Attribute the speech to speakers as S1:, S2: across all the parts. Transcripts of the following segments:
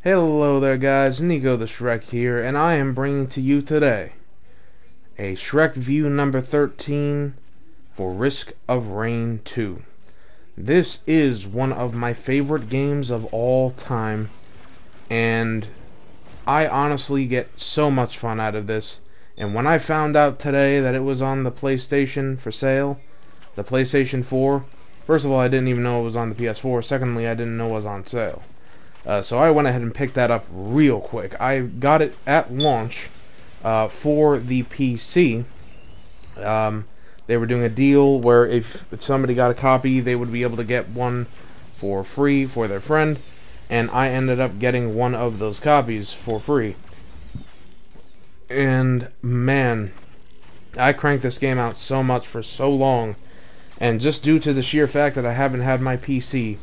S1: Hello there guys, NikoTheShrek here, and I am bringing to you today a Shrekview number 13 for Risk of Rain 2. This is one of my favorite games of all time, and I honestly get so much fun out of this. And when I found out today that it was on the PlayStation for sale, the PlayStation 4, first of all, I didn't even know it was on the PS4. Secondly, I didn't know it was on sale. So I went ahead and picked that up real quick. I got it at launch for the PC. They were doing a deal where if somebody got a copy, they would be able to get one for free for their friend. And I ended up getting one of those copies for free. And man, I cranked this game out so much for so long. And just due to the sheer fact that I haven't had my PC,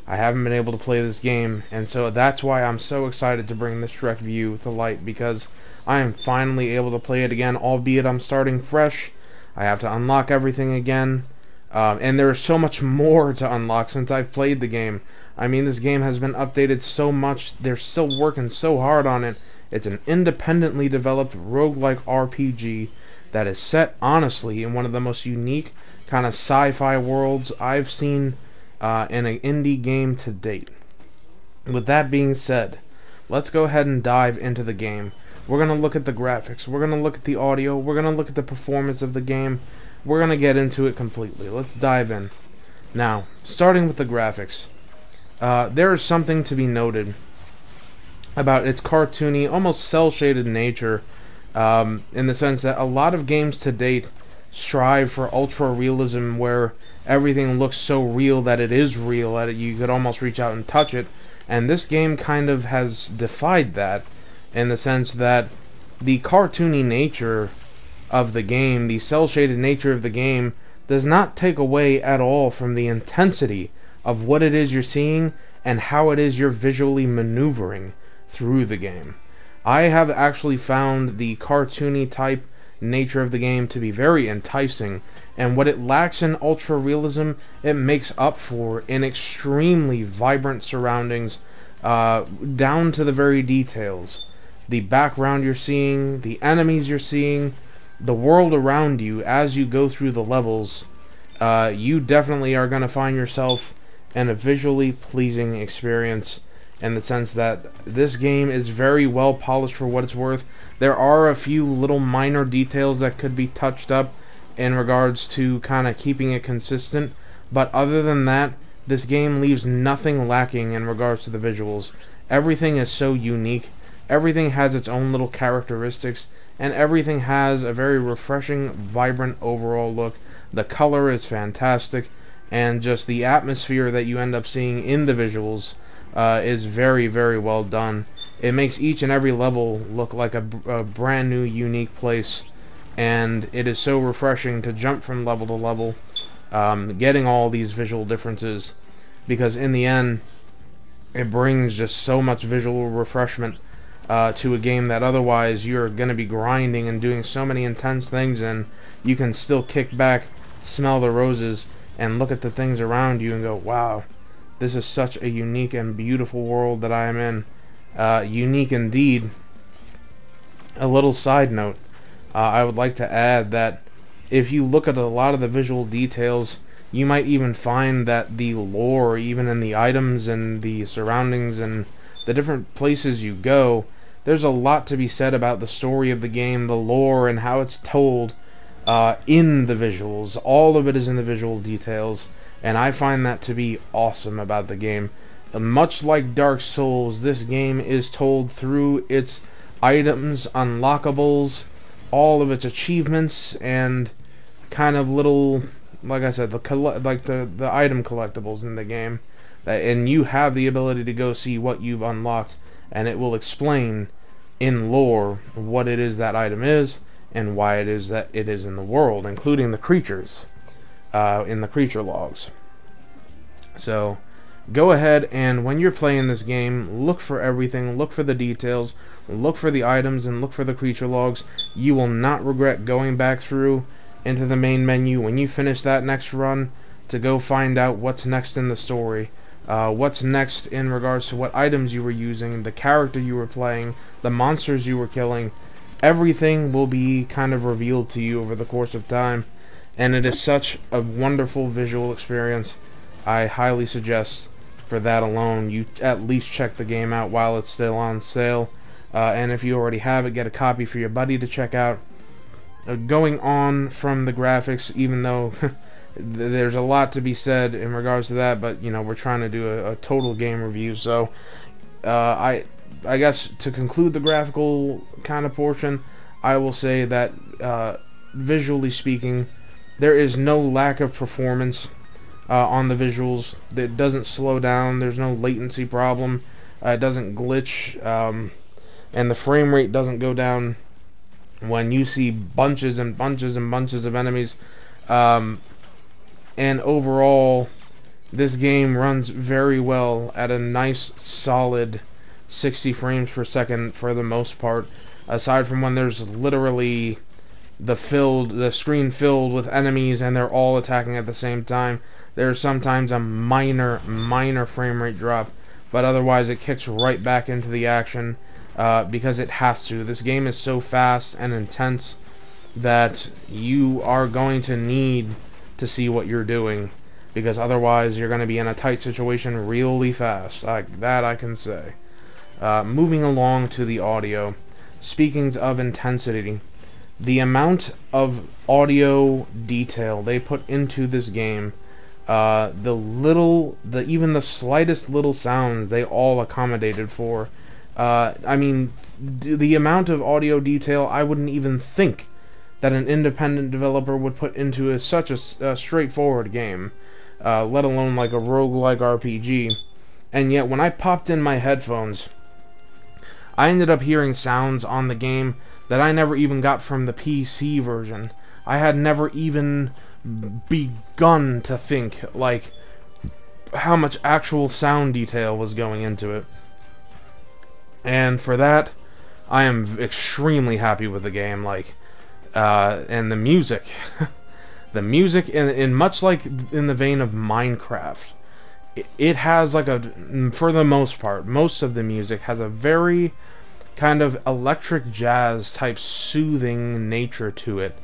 S1: I haven't been able to play this game, and so that's why I'm so excited to bring this Shrekview to light, because I am finally able to play it again, albeit I'm starting fresh. I have to unlock everything again, and there is so much more to unlock since I've played the game. I mean, this game has been updated so much, they're still working so hard on it. It's an independently developed roguelike RPG that is set, honestly, in one of the most unique kind of sci-fi worlds I've seen in an indie game to date. With that being said, let's go ahead and dive into the game. We're going to look at the graphics, we're going to look at the audio, we're going to look at the performance of the game, we're going to get into it completely. Let's dive in. Now, starting with the graphics, there is something to be noted about its cartoony, almost cel-shaded nature, in the sense that a lot of games to date strive for ultra realism, where everything looks so real that it is real, that you could almost reach out and touch it. And this game kind of has defied that, in the sense that the cartoony nature of the game, the cel-shaded nature of the game, does not take away at all from the intensity of what it is you're seeing and how it is you're visually maneuvering through the game. I have actually found the cartoony type nature of the game to be very enticing, and what it lacks in ultra realism, it makes up for in extremely vibrant surroundings, down to the very details. The background you're seeing, the enemies you're seeing, the world around you as you go through the levels, you definitely are going to find yourself in a visually pleasing experience, in the sense that this game is very well polished for what it's worth. There are a few little minor details that could be touched up in regards to kind of keeping it consistent, but other than that, this game leaves nothing lacking in regards to the visuals. Everything is so unique, everything has its own little characteristics, and everything has a very refreshing, vibrant overall look. The color is fantastic, and just the atmosphere that you end up seeing in the visuals is very, very well done. It makes each and every level look like a brand new, unique place, and it is so refreshing to jump from level to level, getting all these visual differences, because in the end, it brings just so much visual refreshment to a game that otherwise you're going to be grinding and doing so many intense things, and you can still kick back, smell the roses, and look at the things around you and go, wow, this is such a unique and beautiful world that I am in. Unique indeed. A little side note, I would like to add that if you look at a lot of the visual details, you might even find that the lore, even in the items and the surroundings and the different places you go, there's a lot to be said about the story of the game, the lore, and how it's told in the visuals. All of it is in the visual details, and I find that to be awesome about the game. Much like Dark Souls, this game is told through its items, unlockables, all of its achievements, and kind of little, like I said, the item collectibles in the game. And you have the ability to go see what you've unlocked, and it will explain in lore what it is that item is and why it is that it is in the world, including the creatures in the creature logs. So go ahead, and when you're playing this game, look for everything, look for the details, look for the items, and look for the creature logs. You will not regret going back through into the main menu when you finish that next run to go find out what's next in the story. what's next in regards to what items you were using, the character you were playing, the monsters you were killing. Everything will be kind of revealed to you over the course of time, and it is such a wonderful visual experience. I highly suggest, for that alone, you at least check the game out while it's still on sale, and if you already have it, get a copy for your buddy to check out. Going on from the graphics, even though there's a lot to be said in regards to that, but you know, we're trying to do a total game review, so I guess to conclude the graphical kind of portion, I will say that visually speaking, there is no lack of performance on the visuals. It doesn't slow down, there's no latency problem, it doesn't glitch, and the frame rate doesn't go down when you see bunches and bunches and bunches of enemies. And overall, this game runs very well at a nice solid 60 frames per second for the most part, aside from when there's literally the screen filled with enemies and they're all attacking at the same time. There's sometimes a minor frame rate drop, but otherwise it kicks right back into the action, because it has to. This game is so fast and intense that you are going to need to see what you're doing, because otherwise you're going to be in a tight situation really fast. Like that I can say. Moving along to the audio. Speaking of intensity, the amount of audio detail they put into this game, even the slightest little sounds, they all accommodated for. I mean, the amount of audio detail I wouldn't even think that an independent developer would put into such a straightforward game, let alone like a roguelike RPG. And yet, when I popped in my headphones, I ended up hearing sounds on the game that I never even got from the PC version. I had never even begun to think, like, how much actual sound detail was going into it. And for that, I am extremely happy with the game. Like, and the music. The music, in much like in the vein of Minecraft, it has like for the most part, most of the music has a very kind of electric jazz type soothing nature to it.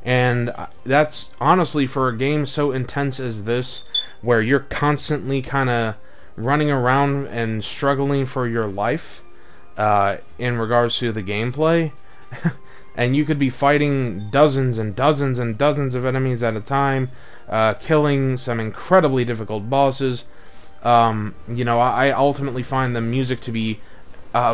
S1: And that's honestly, for a game so intense as this, where you're constantly kind of running around and struggling for your life, in regards to the gameplay, and you could be fighting dozens and dozens and dozens of enemies at a time, killing some incredibly difficult bosses. You know, I ultimately find the music to be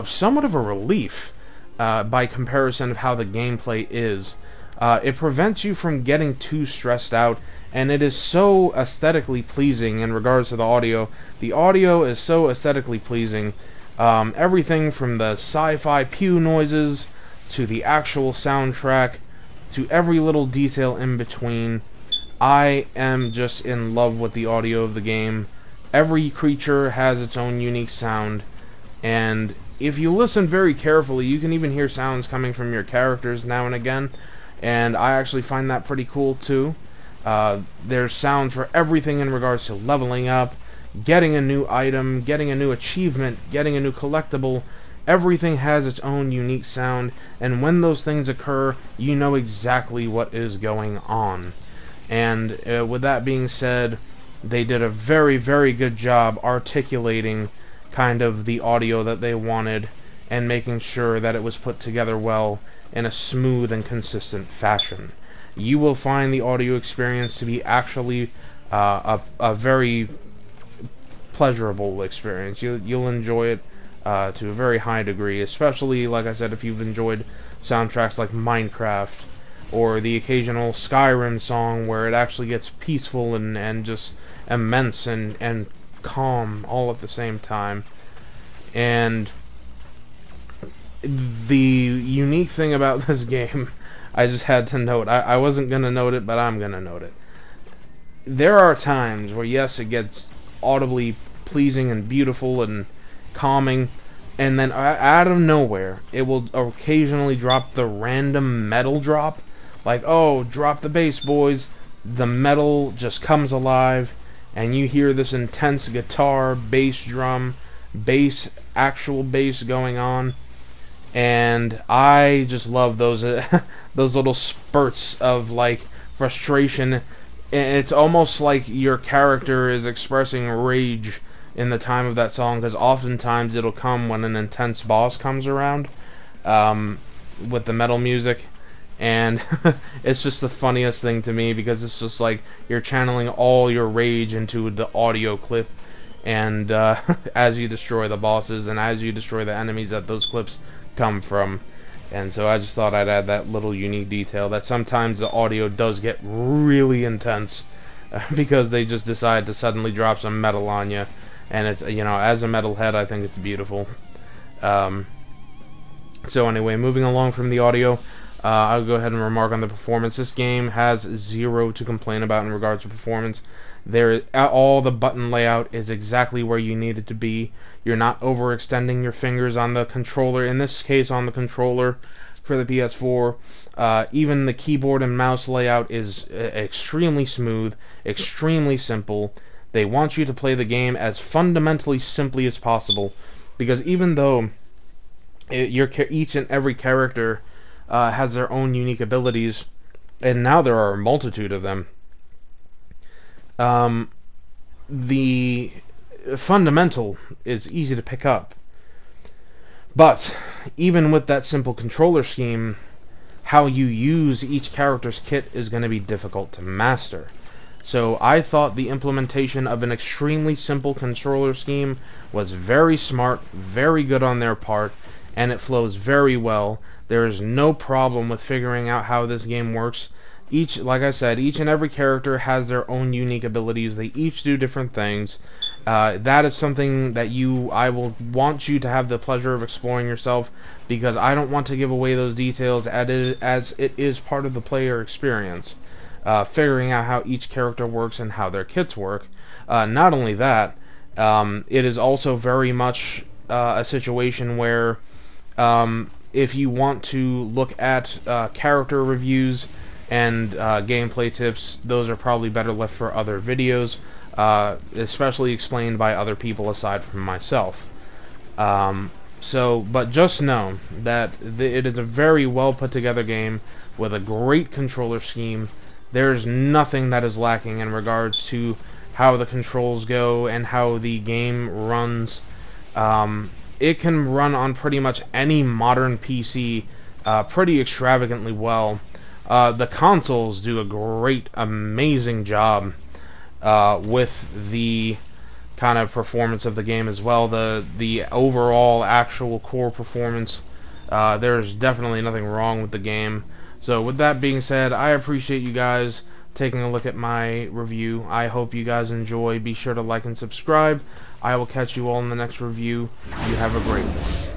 S1: somewhat of a relief by comparison of how the gameplay is. It prevents you from getting too stressed out, and it is so aesthetically pleasing in regards to the audio. The audio is so aesthetically pleasing. Everything from the sci-fi pew noises to the actual soundtrack to every little detail in between. I am just in love with the audio of the game. Every creature has its own unique sound, and if you listen very carefully, you can even hear sounds coming from your characters now and again, and I actually find that pretty cool too. There's sounds for everything in regards to leveling up, getting a new item, getting a new achievement, getting a new collectible. Everything has its own unique sound, and when those things occur, you know exactly what is going on. And with that being said, they did a very, very good job articulating kind of the audio that they wanted and making sure that it was put together well in a smooth and consistent fashion. You will find the audio experience to be actually a very pleasurable experience. You'll enjoy it to a very high degree, especially, like I said, if you've enjoyed soundtracks like Minecraft or the occasional Skyrim song where it actually gets peaceful and just immense and calm all at the same time. And the unique thing about this game, I just had to note, I wasn't going to note it, but I'm going to note it. There are times where, yes, it gets audibly pleasing and beautiful and calming, and then out of nowhere, it will occasionally drop the random metal drop. Like, oh, drop the bass, boys. The metal just comes alive, and you hear this intense guitar, bass drum, actual bass going on, and I just love those those little spurts of like frustration. And it's almost like your character is expressing rage in the time of that song, because oftentimes it'll come when an intense boss comes around, with the metal music, and it's just the funniest thing to me, because it's just like you're channeling all your rage into the audio clip, and as you destroy the bosses and as you destroy the enemies that those clips come from. And so I just thought I'd add that little unique detail, that sometimes the audio does get really intense because they just decide to suddenly drop some metal on you, and it's, you know, as a metalhead, I think it's beautiful. So anyway, moving along from the audio, I'll go ahead and remark on the performance. This game has zero to complain about in regards to performance. All the button layout is exactly where you need it to be. You're not overextending your fingers on the controller. In this case, on the controller for the PS4, even the keyboard and mouse layout is extremely smooth, extremely simple. They want you to play the game as fundamentally simply as possible, because even though each and every character has their own unique abilities, and now there are a multitude of them, the fundamental is easy to pick up. But even with that simple controller scheme, how you use each character's kit is going to be difficult to master. So I thought the implementation of an extremely simple controller scheme was very smart, very good on their part, and it flows very well. There is no problem with figuring out how this game works. Like I said, each and every character has their own unique abilities. They each do different things. That is something that I will want you to have the pleasure of exploring yourself, because I don't want to give away those details as it is part of the player experience. Figuring out how each character works and how their kits work. Not only that, it is also very much a situation where if you want to look at character reviews and gameplay tips, those are probably better left for other videos, especially explained by other people aside from myself. But just know that it is a very well put together game with a great controller scheme. There's nothing that is lacking in regards to how the controls go and how the game runs. It can run on pretty much any modern PC pretty extravagantly well. The consoles do a great, amazing job with the kind of performance of the game as well. The overall actual core performance, there's definitely nothing wrong with the game. So with that being said, I appreciate you guys taking a look at my review. I hope you guys enjoy. Be sure to like and subscribe. I will catch you all in the next review. You have a great one.